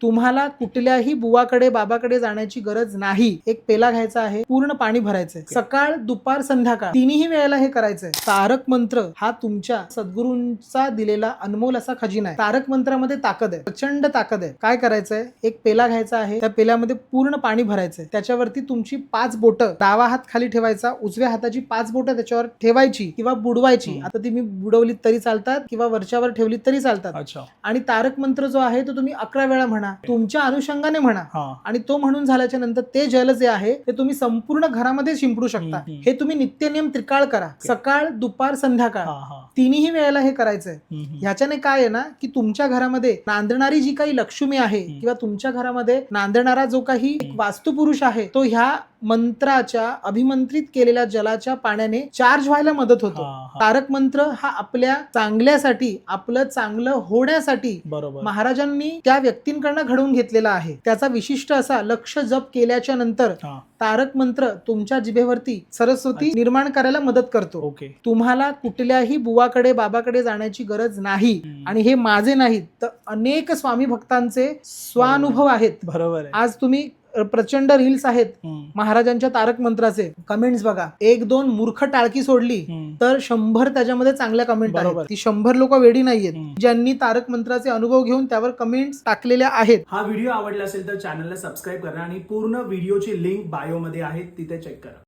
तुम्हाला कुठल्याही बुवाकडे बाबाकडे जाण्याची गरज नाही। एक पेला घ्यायचा आहे, पूर्ण पाणी भरायचंय, सकाळ दुपार संध्याकाळ तिन्ही वेळेला हे करायचंय। तारक मंत्र हा तुमच्या सद्गुरूंचा दिलेला अनमोल असा खजिना आहे। तारक मंत्रामध्ये ताकद आहे, प्रचंड ताकद आहे। काय करायचंय, एक पेला घ्यायचा आहे, त्या पेल्यामध्ये पूर्ण पाणी भरायचंय, त्याच्यावरती तुमची 5 बोटं, डावा हात खाली ठेवायचा, उजव्या हाताची 5 बोटं त्याच्यावर ठेवायची किंवा बुडवायची। आता ती मी बुडवलीत तरी चालतात किंवा वरच्यावर ठेवलीत तरी चालतात। आणि तारक मंत्र जो आहे तो तुम्ही 11 वेळा म्हणा, तुमच्या अनुषंगाने म्हणा, आणि तो म्हणून झाल्याच्या नंतर ते जल जे आहे ते तुम्ही संपूर्ण घरामध्ये शिंपडू शकता। हे तुम्ही नित्यनियम त्रिकाळ करा, सकाळ दुपार संध्याकाळ तिन्ही वेळेला हे करायचंय। ह्याच्याने काय आहे ना की तुमच्या घरामध्ये नांदणारी जी काही लक्ष्मी आहे किंवा तुमच्या घरामध्ये नांदणारा जो काही वास्तुपुरुष आहे तो ह्या मंत्राच्या अभिमंत्रित केलेल्या जलाच्या पाण्याने चार्ज व्हायला मदत होतो। तारक मंत्र हा आपल्या चांगल्यासाठी, आपलं चांगलं होण्यासाठी महाराजांनी त्या व्यक्तींकडनं घडवून घेतलेला आहे। त्याचा विशिष्ट असा लक्ष जप केल्याच्या नंतर तारक मंत्र तुमच्या जिभेवरती सरस्वती निर्माण करायला मदत करतो। तुम्हाला कुठल्याही बुवाकडे बाबाकडे जाण्याची गरज नाही। आणि हे माझे नाहीत तर अनेक स्वामी भक्तांचे स्वानुभव आहेत। बरोबर, आज तुम्ही प्रचंड रील्स आहेत महाराजांच्या तारक मंत्राचे, कमेंट्स बघा, 1-2 मूर्ख टाळकी सोडली तर 100 त्याच्यामध्ये चांगल्या कमेंट आहेत। ती 100 लोक वेडी नाहीयेत ज्यांनी तारक मंत्राचे अनुभव घेऊन त्यावर कमेंट्स टाकलेल्या आहेत। हा व्हिडिओ आवडला असेल तर चॅनलला सबस्क्राईब करा आणि पूर्ण व्हिडिओची लिंक बायो मध्ये आहे, तिथे चेक करा।